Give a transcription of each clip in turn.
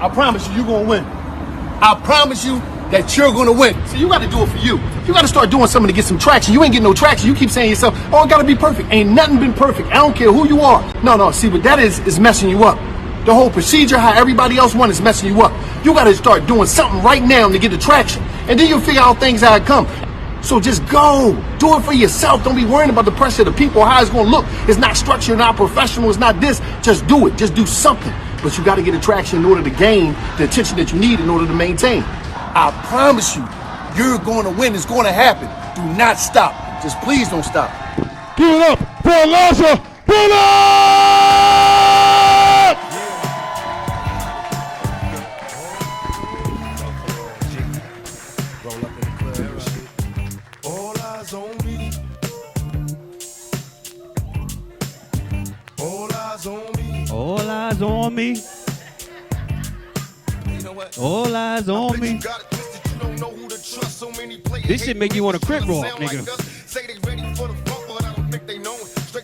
I promise you're gonna win. I promise you that you're gonna win. So you gotta do it for you. You gotta start doing something to get some traction. You ain't getting no traction. You keep saying to yourself, oh, it gotta be perfect. Ain't nothing been perfect. I don't care who you are. No, see what that is messing you up. The whole procedure, how everybody else wants, is messing you up. You gotta start doing something right now to get the traction. And then you'll figure out things how it come. So just go. Do it for yourself. Don't be worrying about the pressure of the people or how it's gonna look. It's not structured, not professional, it's not this. Just do it. Just do something. But you gotta get attraction in order to gain the attention that you need in order to maintain. I promise you, you're gonna win. It's gonna happen. Do not stop. Just please don't stop. Give it up for Elijah Bullock! All eyes on me. All eyes on me. All eyes on me. You know what? All eyes on me. This shit make you want to crit roll, nigga.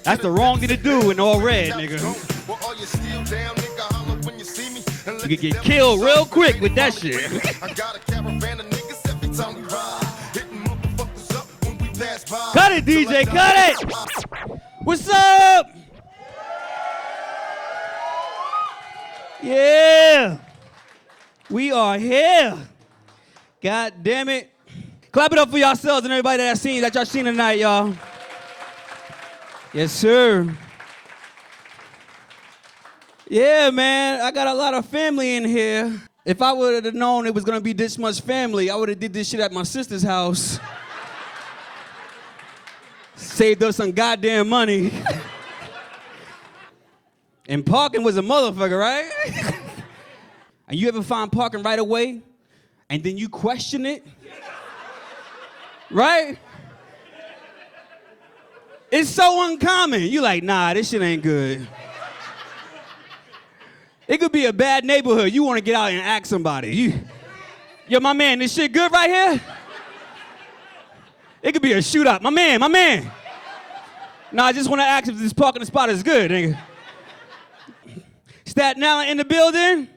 That's the wrong thing to do in all red, nigga. You can get killed real quick with that shit. Cut it, DJ, cut it! What's up? Yeah. We are here. God damn it. Clap it up for yourselves and everybody that y'all seen tonight, y'all. Yes, sir. Yeah, man, I got a lot of family in here. If I would have known it was gonna be this much family, I would have did this shit at my sister's house. Saved us some goddamn money. And parking was a motherfucker, right? And you ever find parking right away, and then you question it? Right? It's so uncommon. You like, nah, this shit ain't good. It could be a bad neighborhood. You want to get out and ask somebody. Yo, my man, this shit good right here? It could be a shootout. My man. Nah, I just want to ask if this parking spot is good, nigga. Staten Island in the building?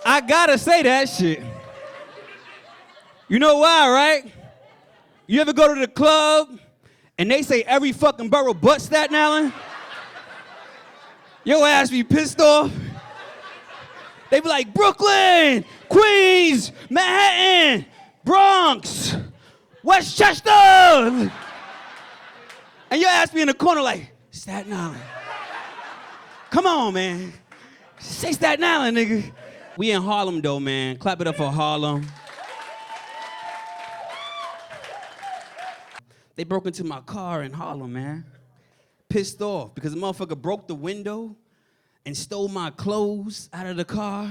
I gotta say that shit. You know why, right? You ever go to the club and they say every fucking borough but Staten Island? Your ass be pissed off. They be like, Brooklyn, Queens, Manhattan, Bronx, Westchester. And your ass be in the corner like, Staten Island. Come on, man. Say Staten Island, nigga. We in Harlem, though, man. Clap it up for Harlem. They broke into my car in Harlem, man. Pissed off because the motherfucker broke the window and stole my clothes out of the car.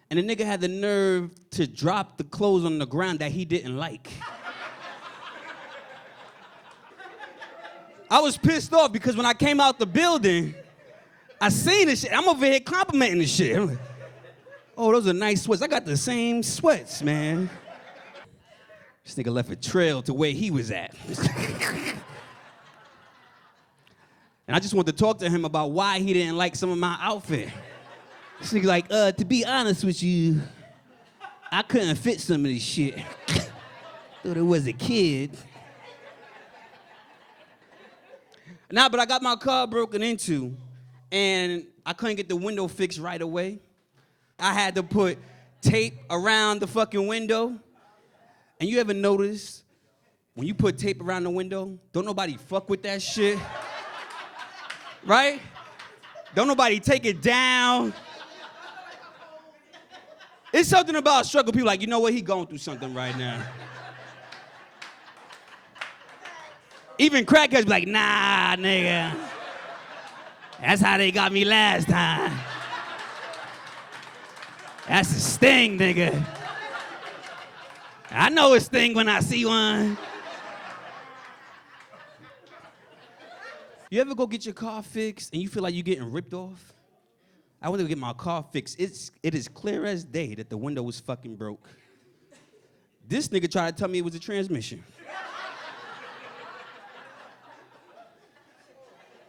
And the nigga had the nerve to drop the clothes on the ground that he didn't like. I was pissed off because when I came out the building, I seen this shit. I'm over here complimenting this shit. I'm like, oh, those are nice sweats. I got the same sweats, man. This nigga left a trail to where he was at. And I just wanted to talk to him about why he didn't like some of my outfit. This nigga like, to be honest with you, I couldn't fit some of this shit. Thought it was a kid. Nah, but I got my car broken into, and I couldn't get the window fixed right away. I had to put tape around the fucking window. And you ever notice, when you put tape around the window, don't nobody fuck with that shit? Right? Don't nobody take it down. It's something about struggle people like, you know what, he going through something right now. Even crackheads be like, nah, nigga. That's how they got me last time. That's a sting, nigga. I know a sting when I see one. You ever go get your car fixed and you feel like you're getting ripped off? I went to get my car fixed. It is clear as day that the window was fucking broke. This nigga tried to tell me it was a transmission.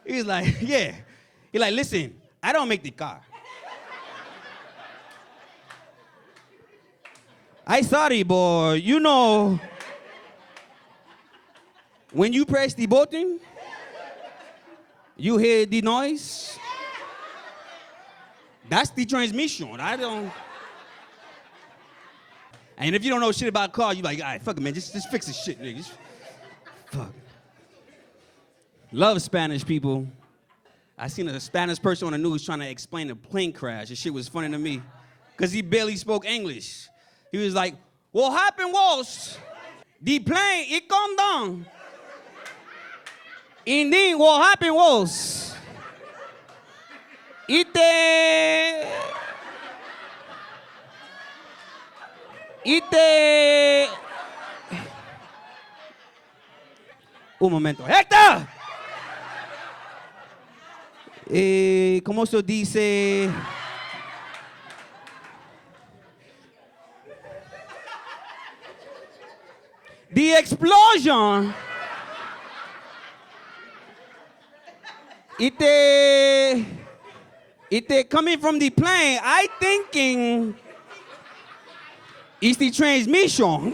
He's like, yeah, He like, listen, I don't make the car. I sorry, boy. You know, when you press the button, you hear the noise. That's the transmission. I don't. And if you don't know shit about cars, you like, all right, fuck it, man. Just fix this shit, nigga. Fuck. Love Spanish people. I seen a Spanish person on the news trying to explain a plane crash. This shit was funny to me. Because he barely spoke English. He was like, what happened was, the plane, it come down. And then what happened was, it un momento. ¡Héctor! ¿Cómo se dice? The explosion. It coming from the plane. I thinking it's the transmission.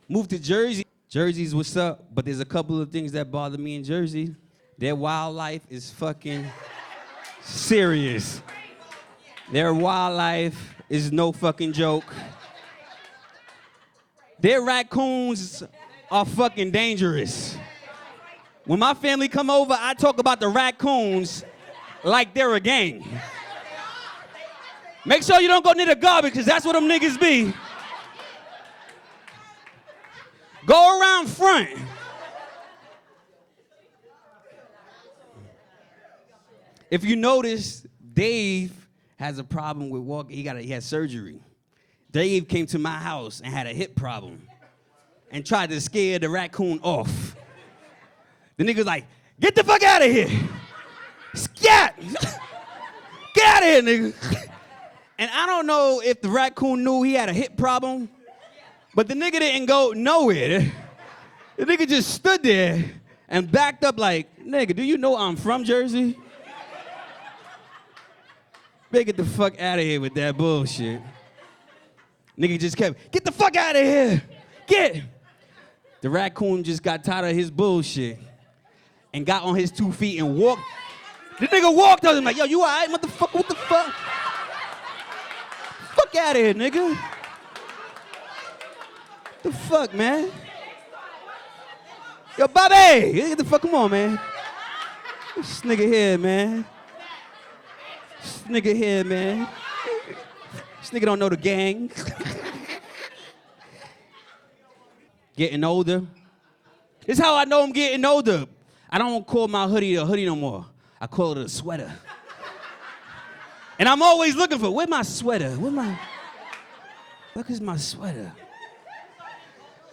Moved to Jersey. Jersey's what's up, but there's a couple of things that bother me in Jersey. Their wildlife is fucking serious. Their wildlife is no fucking joke. Their raccoons are fucking dangerous. When my family come over, I talk about the raccoons like they're a gang. Make sure you don't go near the garbage, because that's what them niggas be. Go around front. If you notice, Dave has a problem with walking. He had surgery. Dave came to my house and had a hip problem and tried to scare the raccoon off. The nigga's like, get the fuck out of here. Scat! Get out of here, nigga. And I don't know if the raccoon knew he had a hip problem, but the nigga didn't go nowhere. The nigga just stood there and backed up like, nigga, do you know I'm from Jersey? Better get the fuck out of here with that bullshit. Nigga just kept, get the fuck out of here. Get. The raccoon just got tired of his bullshit and got on his 2 feet and walked. The nigga walked up and like, yo, you all right, motherfucker? What the fuck? Fuck out of here, nigga. The fuck, man? Yo, Bobby, get the fuck, come on, man. This nigga here, man. This nigga here, man. This nigga don't know the gang. Getting older. This is how I know I'm getting older. I don't call my hoodie a hoodie no more. I call it a sweater. And I'm always looking for, where's my sweater? Look, is my sweater?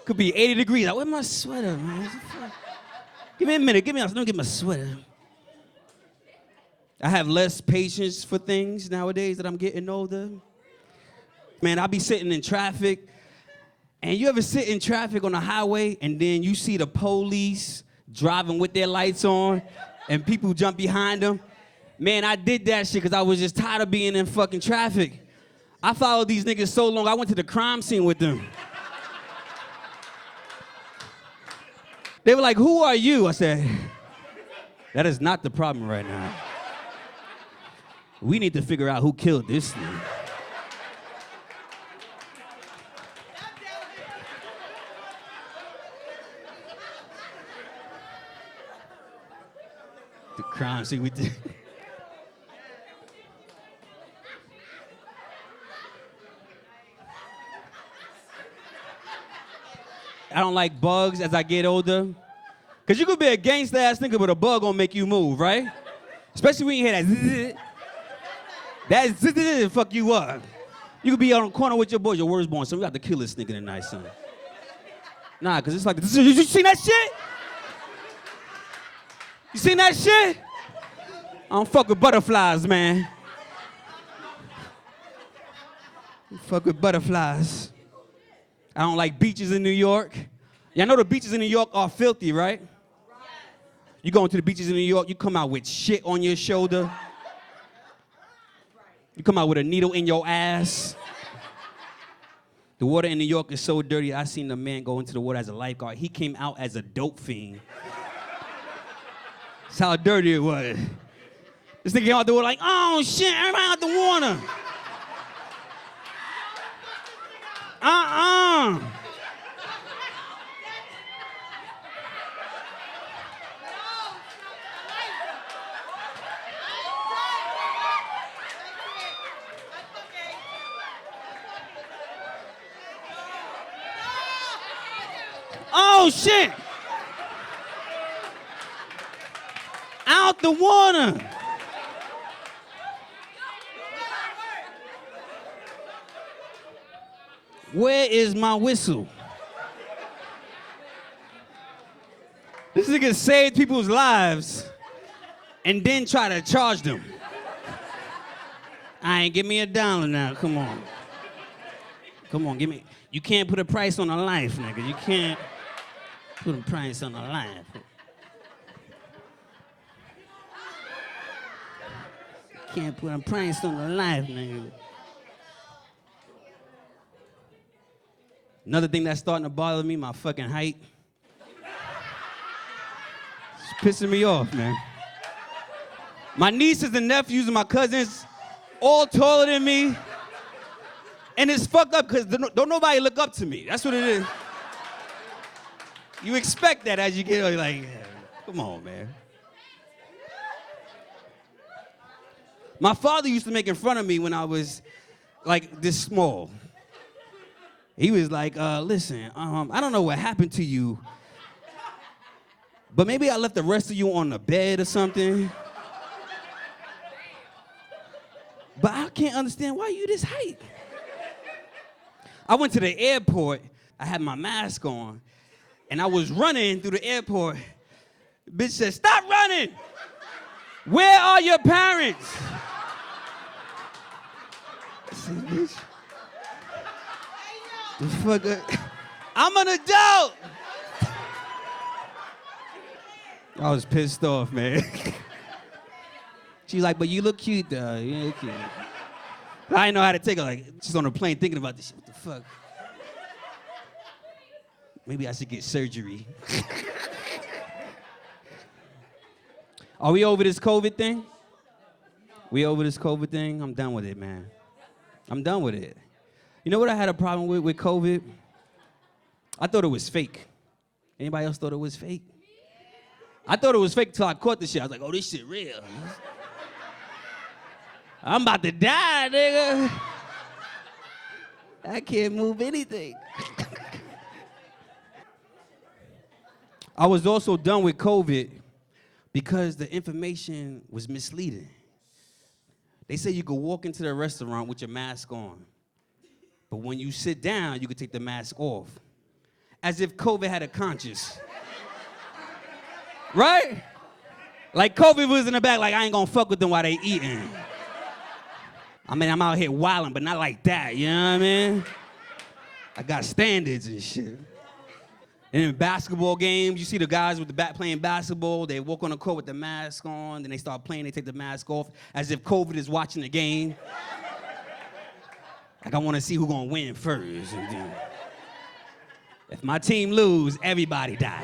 Could be 80 degrees. Like, where's my sweater, man? Give me a minute. Let me get my sweater. I have less patience for things nowadays that I'm getting older. Man, I'll be sitting in traffic. And you ever sit in traffic on the highway and then you see the police driving with their lights on and people jump behind them? Man, I did that shit because I was just tired of being in fucking traffic. I followed these niggas so long, I went to the crime scene with them. They were like, who are you? I said, that is not the problem right now. We need to figure out who killed this thing. The crime scene we did. I don't like bugs as I get older. Cause you could be a gangsta ass nigga, but a bug gonna make you move, right? Especially when you hear that zzz. That zzz fuck you up. You could be on the corner with your boys, your word's born, so we got to kill this nigga tonight, son. Nah, cause it's like, you seen that shit? You seen that shit? I don't fuck with butterflies, man. I fuck with butterflies. I don't like beaches in New York. Y'all know the beaches in New York are filthy, right? You go into the beaches in New York, you come out with shit on your shoulder. You come out with a needle in your ass. The water in New York is so dirty. I seen the man go into the water as a lifeguard. He came out as a dope fiend. That's how dirty it was. This nigga came out the water like, oh shit, everybody out the water. Oh shit! Out the water! Where is my whistle? This nigga saved people's lives and then try to charge them. I ain't give me $1 now, come on. Come on, give me. You can't put a price on a life, nigga. You can't put a price on a life. You can't put a price on a life, nigga. Another thing that's starting to bother me, my fucking height. It's pissing me off, man. My nieces and nephews and my cousins, all taller than me. And it's fucked up because don't nobody look up to me. That's what it is. You expect that as you get older, like, yeah, come on, man. My father used to make fun of me when I was like this small. He was like, listen, I don't know what happened to you, but maybe I left the rest of you on the bed or something. But I can't understand why you this height. I went to the airport, I had my mask on, and I was running through the airport. Bitch said, stop running! Where are your parents? I said, bitch. The fuck? I'm an adult! I was pissed off, man. She's like, but you look cute, though. You look cute. I didn't know how to take her. Like, just on the plane thinking about this shit. What the fuck? Maybe I should get surgery. Are we over this COVID thing? We over this COVID thing? I'm done with it, man. I'm done with it. You know what I had a problem with COVID? I thought it was fake. Anybody else thought it was fake? I thought it was fake till I caught the shit. I was like, oh, this shit real. I'm about to die, nigga. I can't move anything. I was also done with COVID because the information was misleading. They say you could walk into the restaurant with your mask on, but when you sit down, you could take the mask off. As if COVID had a conscience. Right? Like COVID was in the back, like I ain't gonna fuck with them while they eating. I mean, I'm out here wilding, but not like that, you know what I mean? I got standards and shit. And in basketball games, you see the guys with the bat playing basketball, they walk on the court with the mask on, then they start playing, they take the mask off, as if COVID is watching the game. Like I wanna see who's gonna win first. If my team lose, everybody die.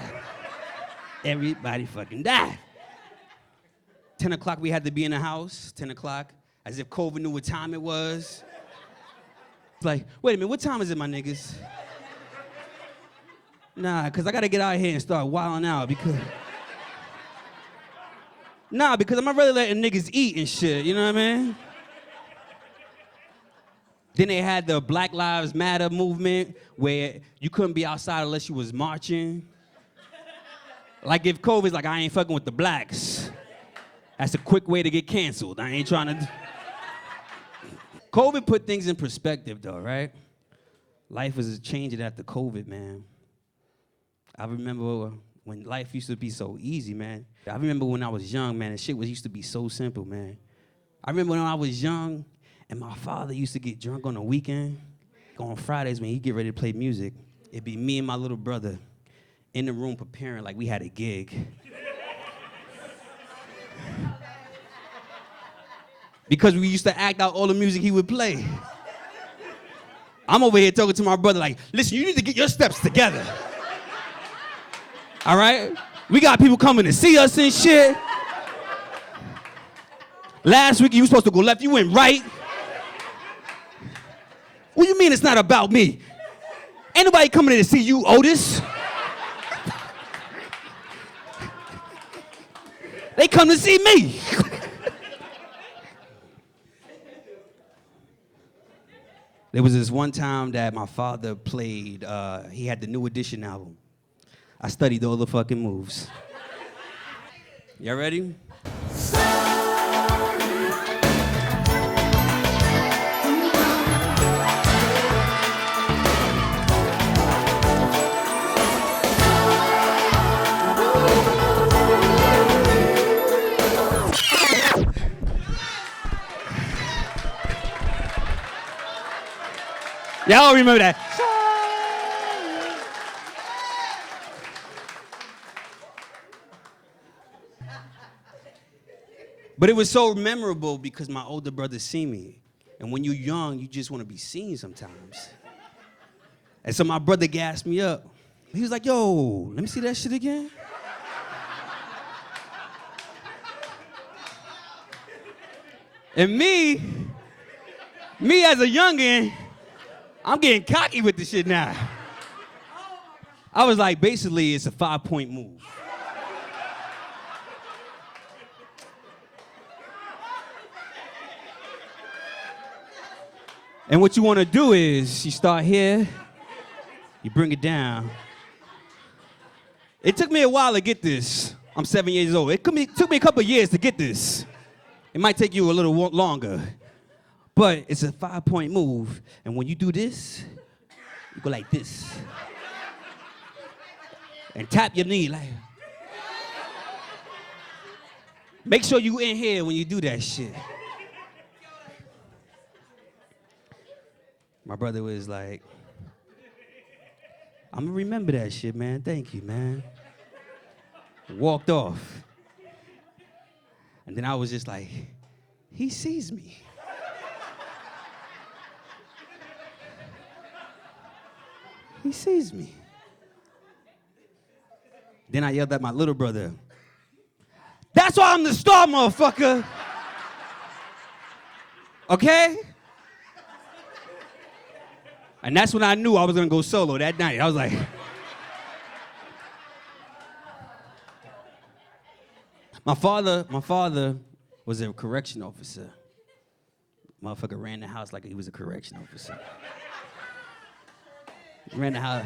Everybody fucking die. 10 o'clock, we had to be in the house, 10 o'clock, as if COVID knew what time it was. It's like, wait a minute, what time is it, my niggas? Nah, because I got to get out here and start wilding out because... Nah, because I'm not really letting niggas eat and shit, you know what I mean? Then they had the Black Lives Matter movement where you couldn't be outside unless you was marching. Like if COVID's like, I ain't fucking with the blacks. That's a quick way to get canceled. I ain't trying to... COVID put things in perspective though, right? Life was changing after COVID, man. I remember when life used to be so easy, man. I remember when I was young, man, and shit used to be so simple, man. I remember when I was young and my father used to get drunk on the weekend. like on Fridays when he get ready to play music, it'd be me and my little brother in the room preparing like we had a gig. Because we used to act out all the music he would play. I'm over here talking to my brother like, listen, you need to get your steps together. All right? We got people coming to see us and shit. Last week you were supposed to go left, you went right. What do you mean it's not about me? Ain't nobody coming in to see you, Otis. They come to see me. There was this one time that my father played, he had the New Edition album. I studied all the fucking moves. Y'all ready? Y'all remember that? But it was so memorable because my older brother seen me. And when you're young, you just want to be seen sometimes. And so my brother gassed me up. He was like, yo, let me see that shit again. And me as a youngin', I'm getting cocky with the shit now. I was like, basically, it's a 5-point move. And what you want to do is you start here, you bring it down. It took me a while to get this. I'm 7 years old. Took me a couple of years to get this. It might take you a little longer. But it's a 5-point move. And when you do this, you go like this. And tap your knee like. Make sure you in here when you do that shit. My brother was like, I'm gonna remember that shit, man. Thank you, man. Walked off. And then I was just like, he sees me. He sees me. Then I yelled at my little brother, that's why I'm the star, motherfucker. Okay? And that's when I knew I was gonna go solo that night. I was like, my father was a correction officer. Motherfucker ran the house like he was a correction officer. He ran the house.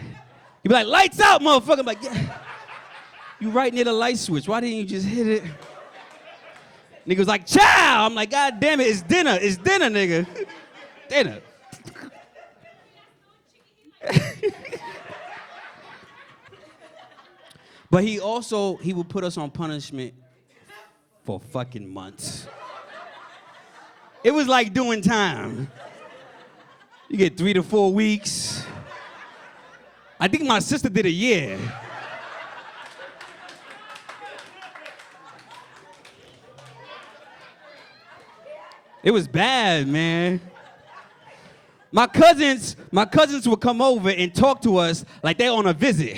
He'd be like, lights out, motherfucker. I'm like, yeah. You right near the light switch. Why didn't you just hit it? Nigga was like, chow. I'm like, God damn it, it's dinner. It's dinner, nigga. Dinner. But he would put us on punishment for fucking months. It was like doing time. You get 3 to 4 weeks. I think my sister did a year. It was bad, man. My cousins would come over and talk to us like they're on a visit.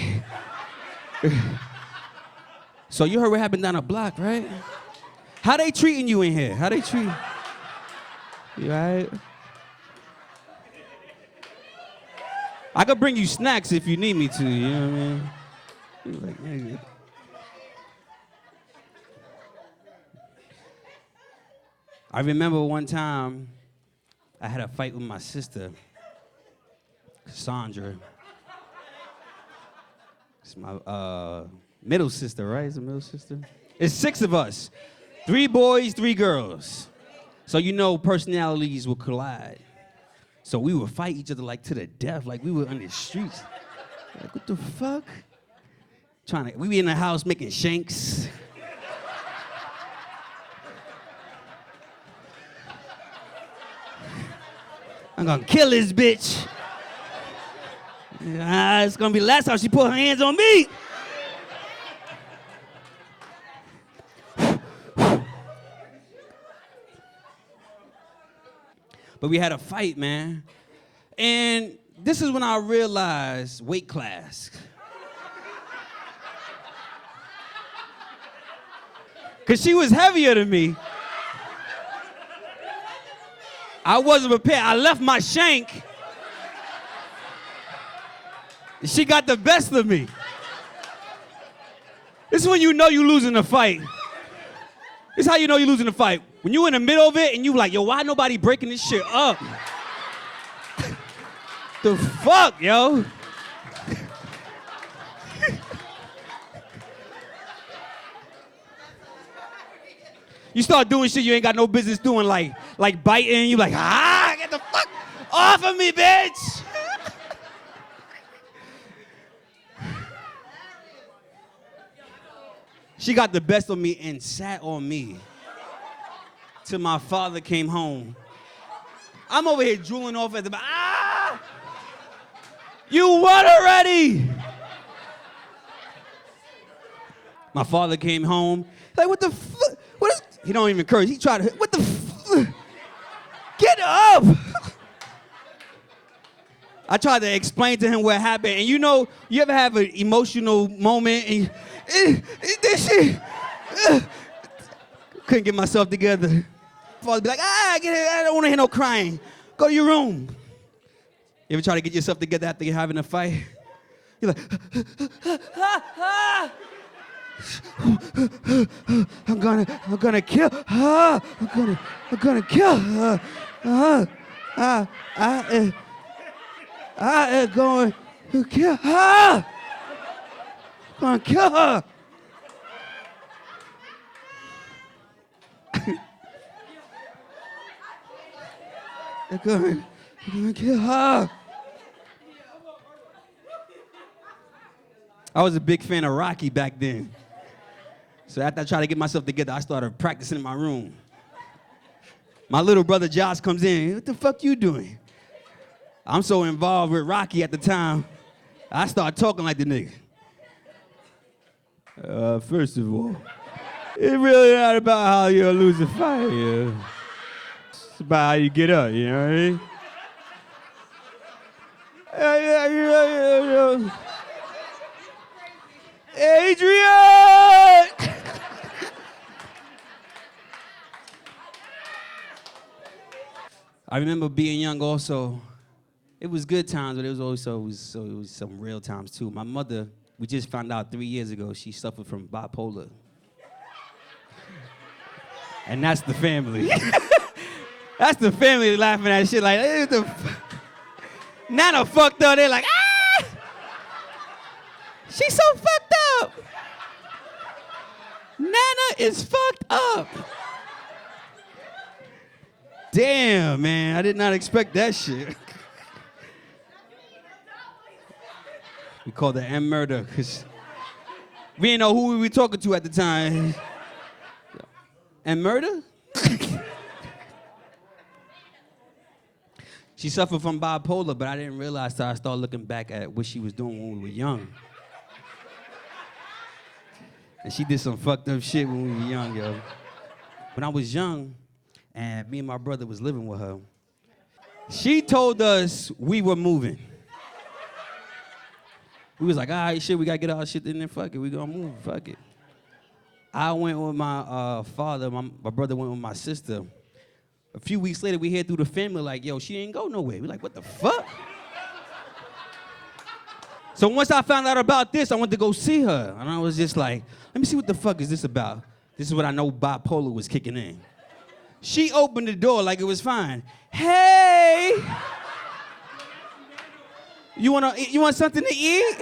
So you heard what happened down the block, right? How they treating you in here? How they treat you? Right? I could bring you snacks if you need me to, you know what I mean? He was like, nigga. I remember one time I had a fight with my sister, Cassandra. It's my middle sister, right? It's a middle sister? It's 6 of us. 3 boys, 3 girls. So you know personalities will collide. So we would fight each other like to the death, like we were on the streets. Like, what the fuck? We be in the house making shanks. I'm gonna kill this bitch. It's gonna be the last time she put her hands on me. But we had a fight, man. And this is when I realized weight class. Because she was heavier than me. I wasn't prepared. I left my shank. She got the best of me. This is when you know you're losing the fight. This is how you know you're losing the fight. When you in the middle of it and you like, yo, why nobody breaking this shit up? The fuck, yo? You start doing shit you ain't got no business doing, like biting. You like, get the fuck off of me, bitch. She got the best of me and sat on me till my father came home. I'm over here drooling off at the You won already! My father came home, like, what the fuck? What is? He don't even curse. He tried to, what the fuck? Get up! I tried to explain to him what happened, and you know, you ever have an emotional moment and this shit, couldn't get myself together. Father be like, get it, I don't want to hear no crying. Go to your room. You ever try to get yourself together after you're having a fight? You're like, I'm gonna kill, I'm gonna kill her. I am going to kill her. I'm gonna kill her. I'm gonna kill her. I was a big fan of Rocky back then. So after I tried to get myself together, I started practicing in my room. My little brother Josh comes in. What the fuck you doing? I'm so involved with Rocky at the time, I started talking like the nigga. First of all, it's really not about how you'll lose a fight. Yeah. It's about how you get up, you know what I mean? Adrian! I remember being young also. It was good times, but it was also it was some real times too. My mother, we just found out 3 years ago, she suffered from bipolar. And that's the family. That's the family laughing at shit like, Nana fucked up. They're like, she's so fucked up. Nana is fucked up. Damn, man, I did not expect that shit. We called her M Murder because we didn't know who we were talking to at the time. M Murder? She suffered from bipolar, but I didn't realize till I started looking back at what she was doing when we were young. And she did some fucked up shit when we were young, yo. When I was young, and me and my brother was living with her, she told us we were moving. We was like, all right, shit, we gotta get our shit in there, fuck it, we gonna move, fuck it. I went with my father, my brother went with my sister. A few weeks later, we hear through the family like, yo, she ain't go nowhere. We're like, what the fuck? So once I found out about this, I went to go see her. And I was just like, let me see what the fuck is this about. This is when I know bipolar was kicking in. She opened the door like it was fine. Hey! You want something to eat?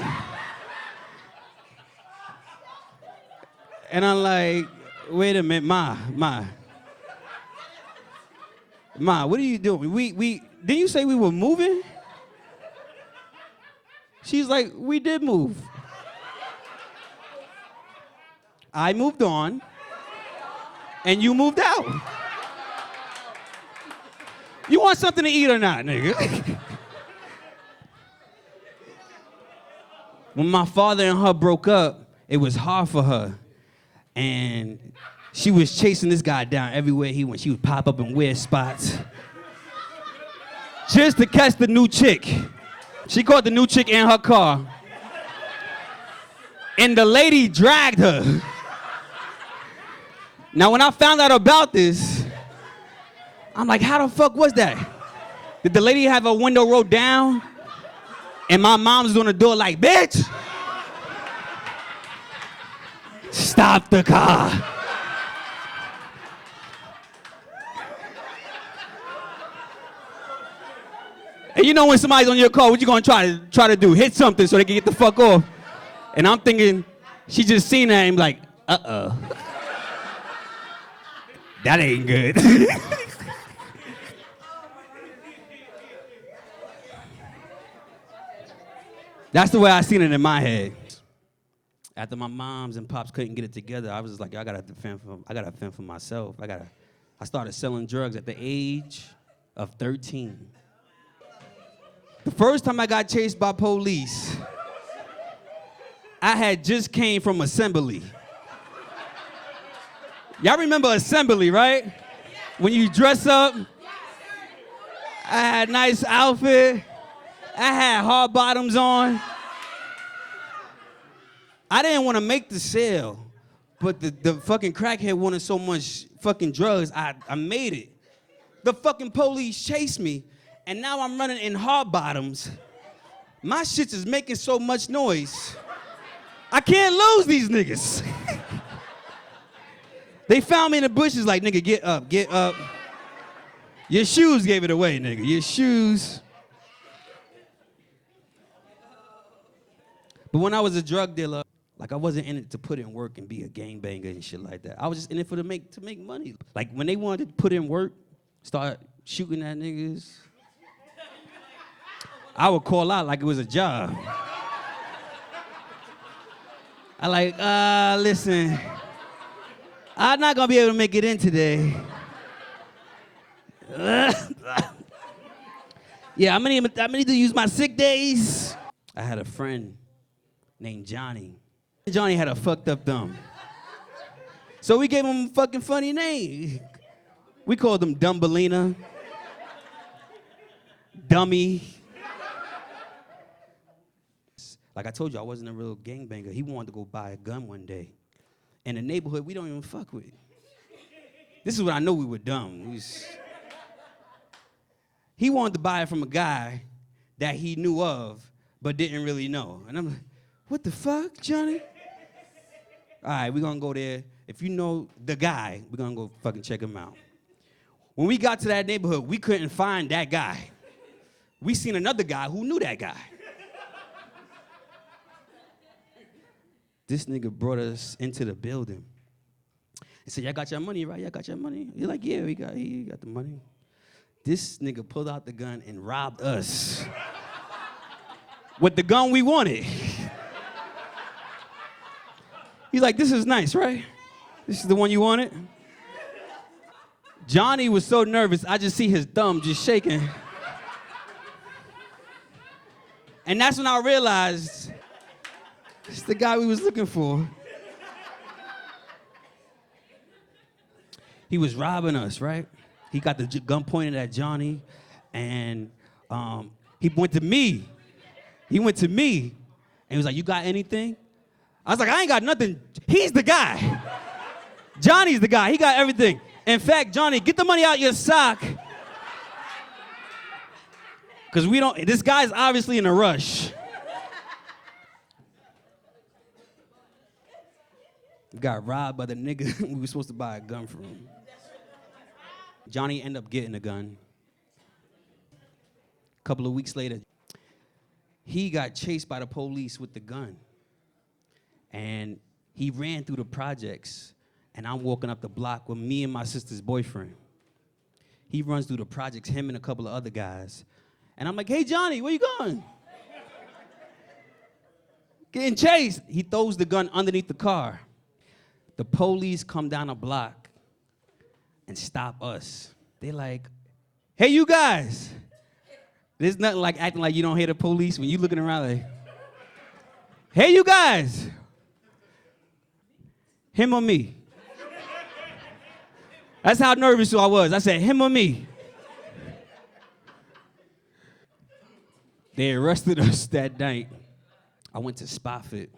And I'm like, wait a minute, Ma, what are you doing? Didn't you say we were moving? She's like, we did move. I moved on, and you moved out. You want something to eat or not, nigga? When my father and her broke up, it was hard for her. And she was chasing this guy down everywhere he went. She would pop up in weird spots just to catch the new chick. She caught the new chick in her car. And the lady dragged her. Now, when I found out about this, I'm like, how the fuck was that? Did the lady have her window rolled down? And my mom's on the door like, bitch! Stop the car. And you know when somebody's on your car, what you gonna try to do? Hit something so they can get the fuck off. And I'm thinking, she just seen that and like, uh-oh. That ain't good. That's the way I seen it in my head. After my moms and pops couldn't get it together, I was just like, I gotta fend for myself. I started selling drugs at the age of 13. The first time I got chased by police, I had just came from assembly. Y'all remember assembly, right? When you dress up, I had a nice outfit. I had hard bottoms on. I didn't want to make the sale, but the fucking crackhead wanted so much fucking drugs, I made it. The fucking police chased me, and now I'm running in hard bottoms. My shit is making so much noise. I can't lose these niggas. They found me in the bushes like, nigga, get up, get up. Your shoes gave it away, nigga, your shoes. But when I was a drug dealer, like I wasn't in it to put in work and be a gangbanger and shit like that. I was just in it to make money. Like when they wanted to put in work, start shooting at niggas, I would call out like it was a job. I like, listen, I'm not gonna be able to make it in today. Yeah, I'm gonna need to use my sick days. I had a friend named Johnny. Johnny had a fucked up thumb. So we gave him a fucking funny name. We called him Dumbelina, Dummy. Like I told you, I wasn't a real gangbanger. He wanted to go buy a gun one day. In the neighborhood, we don't even fuck with. This is when I know we were dumb. He wanted to buy it from a guy that he knew of, but didn't really know. And I'm like, what the fuck, Johnny? All right, we're gonna go there. If you know the guy, we're gonna go fucking check him out. When we got to that neighborhood, we couldn't find that guy. We seen another guy who knew that guy. This nigga brought us into the building. He said, y'all got your money, right? Y'all got your money? You're like, yeah, he got the money. This nigga pulled out the gun and robbed us with the gun we wanted. He's like, this is nice, right? This is the one you wanted? Johnny was so nervous, I just see his thumb just shaking. And that's when I realized it's the guy we was looking for. He was robbing us, right? He got the gun pointed at Johnny, and he went to me. He went to me, and he was like, you got anything? I was like, I ain't got nothing. He's the guy. Johnny's the guy. He got everything. In fact, Johnny, get the money out your sock. Because this guy's obviously in a rush. We got robbed by the nigga we were supposed to buy a gun from. Johnny ended up getting a gun. A couple of weeks later, he got chased by the police with the gun. And he ran through the projects, and I'm walking up the block with me and my sister's boyfriend. He runs through the projects, him and a couple of other guys. And I'm like, hey, Johnny, where you going? Getting chased. He throws the gun underneath the car. The police come down a block and stop us. They like, hey, you guys. There's nothing like acting like you don't hear the police when you looking around like, Hey, you guys. Him or me? That's how nervous I was. I said, him or me? They arrested us that night. I went to Spofford.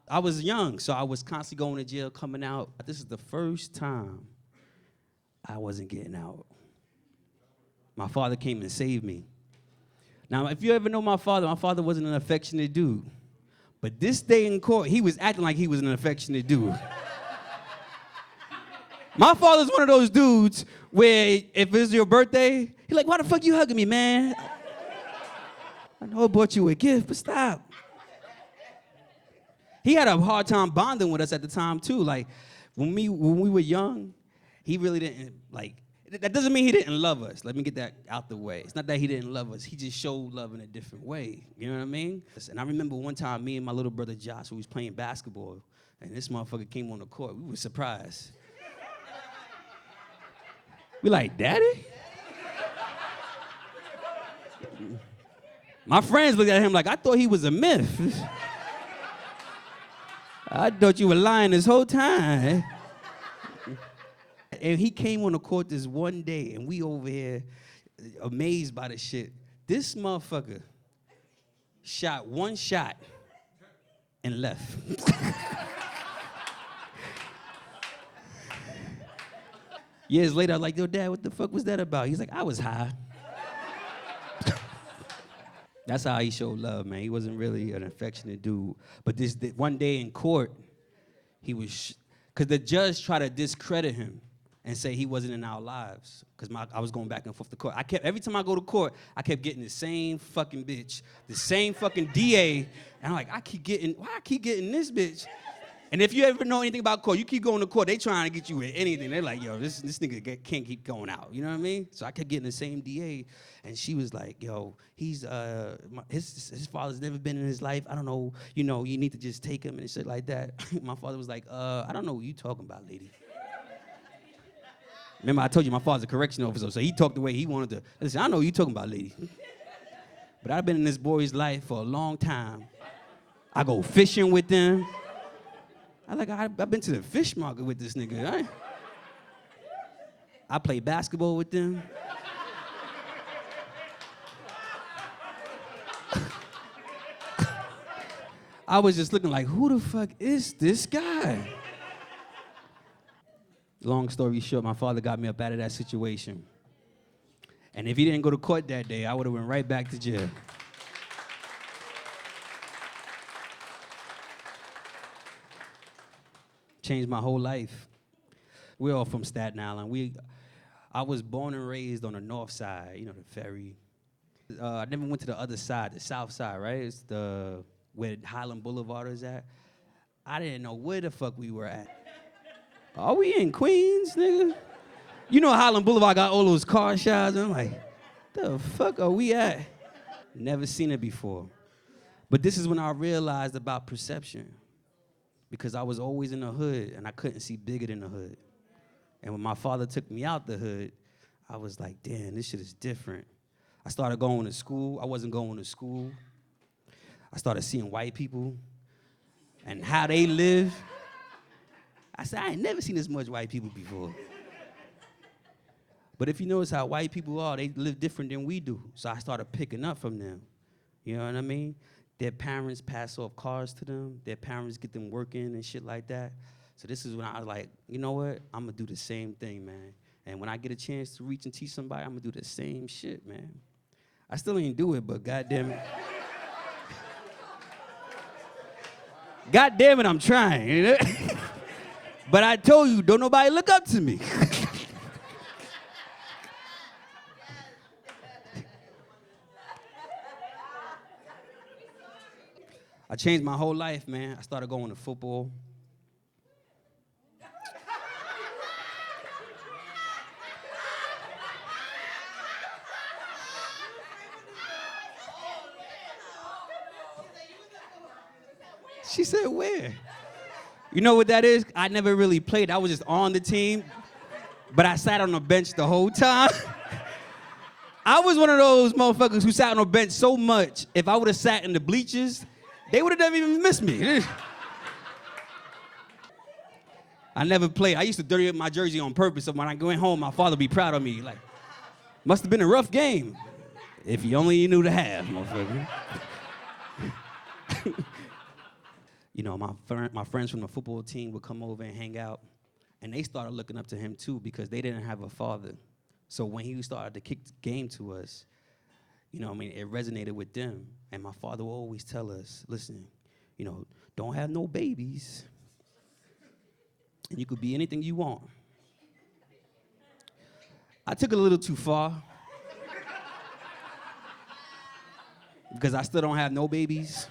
I was young, so I was constantly going to jail, coming out. This is the first time I wasn't getting out. My father came and saved me. Now, if you ever know my father wasn't an affectionate dude. But this day in court, he was acting like he was an affectionate dude. My father's one of those dudes where if it's your birthday, he's like, why the fuck you hugging me, man? I know I bought you a gift, but stop. He had a hard time bonding with us at the time, too. Like, when we were young, he really didn't, like, that doesn't mean he didn't love us. Let me get that out the way. It's not that he didn't love us. He just showed love in a different way. You know what I mean? And I remember one time, me and my little brother Josh, who was playing basketball, and this motherfucker came on the court. We were surprised. We like, Daddy? My friends looked at him like, I thought he was a myth. I thought you were lying this whole time. And he came on the court this one day, and we over here amazed by the shit. This motherfucker shot one shot and left. Years later, I was like, yo, Dad, what the fuck was that about? He's like, I was high. That's how he showed love, man. He wasn't really an affectionate dude. But this one day in court, he was, because the judge tried to discredit him and say he wasn't in our lives. Because I was going back and forth to court. Every time I go to court, I kept getting the same fucking bitch, the same fucking DA. And I'm like, why I keep getting this bitch? And if you ever know anything about court, you keep going to court, they trying to get you with anything. They're like, yo, this nigga can't keep going out. You know what I mean? So I kept getting the same DA. And she was like, yo, his father's never been in his life. I don't know, you need to just take him and shit like that. My father was like, I don't know what you talking about, lady. Remember, I told you my father's a correction officer, so he talked the way he wanted to. Listen, I know what you talking about, lady. But I've been in this boy's life for a long time. I go fishing with them. I've been to the fish market with this nigga. Right? I play basketball with them. I was just looking like, who the fuck is this guy? Long story short, my father got me up out of that situation. And if he didn't go to court that day, I would have went right back to jail. Changed my whole life. We're all from Staten Island. I was born and raised on the north side, the ferry. I never went to the other side, the south side, right? It's where Harlem Boulevard is at. I didn't know where the fuck we were at. Are we in Queens, nigga? You know Harlem Boulevard got all those car shops. I'm like, the fuck are we at? Never seen it before. But this is when I realized about perception. Because I was always in the hood, and I couldn't see bigger than the hood. And when my father took me out the hood, I was like, damn, this shit is different. I started going to school. I wasn't going to school. I started seeing white people and how they live. I said, I ain't never seen this much white people before. But if you notice how white people are, they live different than we do. So I started picking up from them. You know what I mean? Their parents pass off cars to them. Their parents get them working and shit like that. So this is when I was like, you know what? I'm going to do the same thing, man. And when I get a chance to reach and teach somebody, I'm going to do the same shit, man. I still ain't do it, but goddamn it. Goddamn it, I'm trying. You know? But I told you, don't nobody look up to me. I changed my whole life, man. I started going to football. She said, where? You know what that is? I never really played. I was just on the team, but I sat on the bench the whole time. I was one of those motherfuckers who sat on the bench so much, if I would have sat in the bleachers, They would have never even missed me. I never played. I used to dirty up my jersey on purpose, so when I went home, my father would be proud of me. Like, must have been a rough game. If you only knew the half, motherfucker. You know, my friends from the football team would come over and hang out, and they started looking up to him too because they didn't have a father. So when he started to kick the game to us, you know, I mean, it resonated with them. And my father would always tell us, listen, you know, don't have no babies. And you could be anything you want. I took it a little too far. Because I still don't have no babies.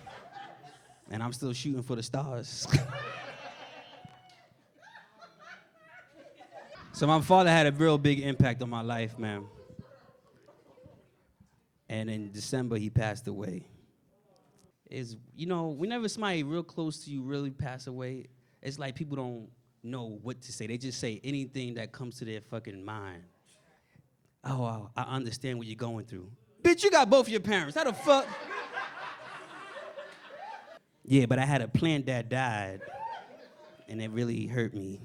And I'm still shooting for the stars. So my father had a real big impact on my life, man. And in December, he passed away. You know, whenever somebody real close to you really pass away, it's like people don't know what to say. They just say anything that comes to their fucking mind. Oh, I understand what you're going through. Bitch, you got both your parents. How the fuck? Yeah, but I had a plant that died, and it really hurt me.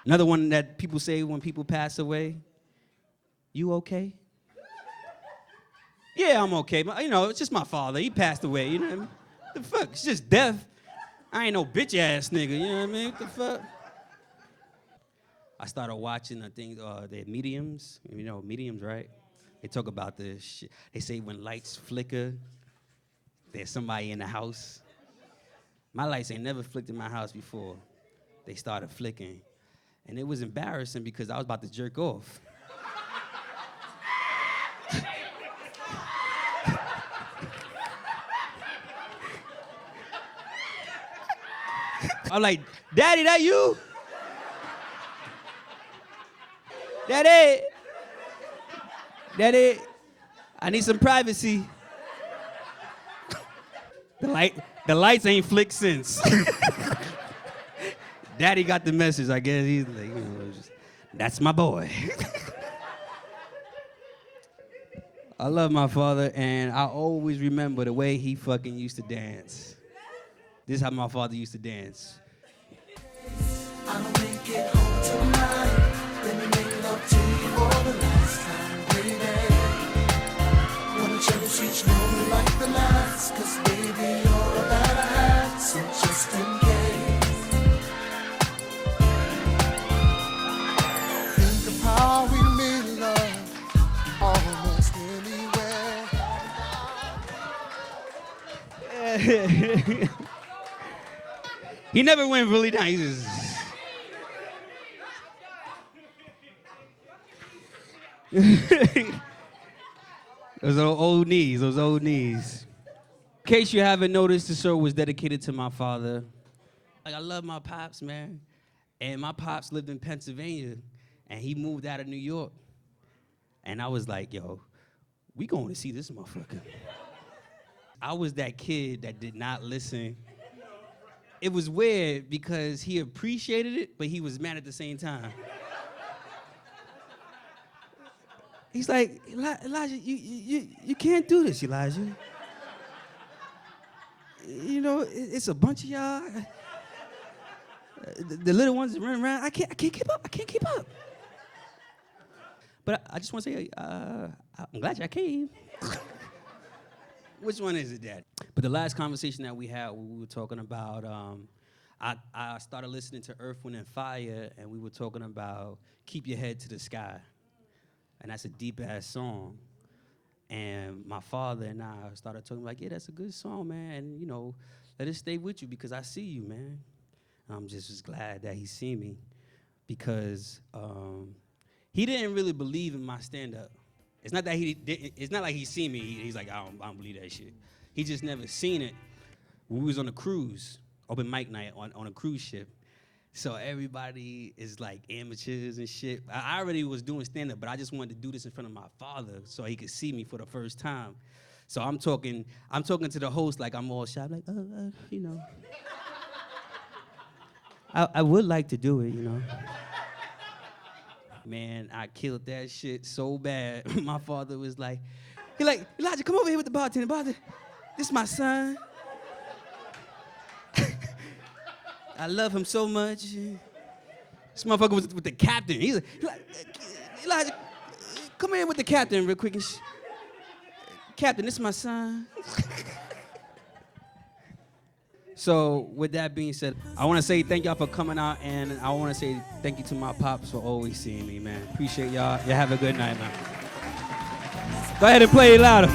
Another one that people say when people pass away, you okay? Yeah, I'm okay. But, you know, it's just my father. He passed away, you know what I mean? The fuck? It's just death. I ain't no bitch-ass nigga, you know what I mean? What the fuck? I started watching, I think, the mediums. You know, mediums, right? They talk about this shit. They say when lights flicker, there's somebody in the house. My lights ain't never flicked in my house before. They started flicking. And it was embarrassing because I was about to jerk off. I'm like, Daddy, that you? Daddy, I need some privacy. The lights ain't flicked since. Daddy got the message, I guess. He's like, you know, that's my boy. I love my father, and I always remember the way he fucking used to dance. This is how my father used to dance. I'ma make it home tonight. Let me make love to you for the last time, baby. Wanna cherish each moment like the last, 'cause baby, you're all that I have, so just in case. Think of how we made love almost anywhere. He never went really down. He just... those old knees. In case you haven't noticed, the show was dedicated to my father. Like, I love my pops, man. And my pops lived in Pennsylvania, and he moved out of New York. And I was like, yo, we going to see this motherfucker. I was that kid that did not listen. It was weird because he appreciated it, but he was mad at the same time. He's like, Elijah, you can't do this, Elijah. You know, it's a bunch of y'all. The little ones that run around, I can't keep up. But I just want to say, I'm glad y'all came. Which one is it, Dad? But the last conversation that we had, we were talking about, I started listening to Earth, Wind, and Fire, and we were talking about Keep Your Head to the Sky. And that's a deep-ass song. And my father and I started talking like, yeah, that's a good song, man. And, you know, let it stay with you because I see you, man. I'm just glad that he seen me because he didn't really believe in my stand-up. It's not that he didn't, it's not like he seen me, he's like, I don't believe that shit. He just never seen it. We was on a cruise, open mic night on a cruise ship. So everybody is like amateurs and shit. I already was doing stand-up, but I just wanted to do this in front of my father so he could see me for the first time. So I'm talking to the host like I'm all shy, like, you know. I would like to do it, you know. Man, I killed that shit so bad. My father was like, Elijah, come over here with the bartender. This is my son. I love him so much. This motherfucker was with the captain. He's like, Elijah, come in with the captain real quick. Captain, this is my son. So with that being said, I want to say thank y'all for coming out, and I want to say thank you to my pops for always seeing me, man. Appreciate y'all. Y'all have a good night, man. Go ahead and play it louder.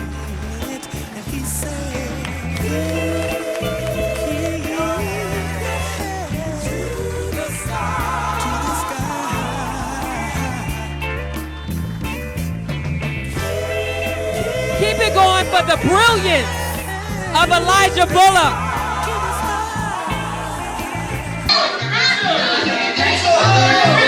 Keep it going for the brilliance of Elijah Bullock. Hey!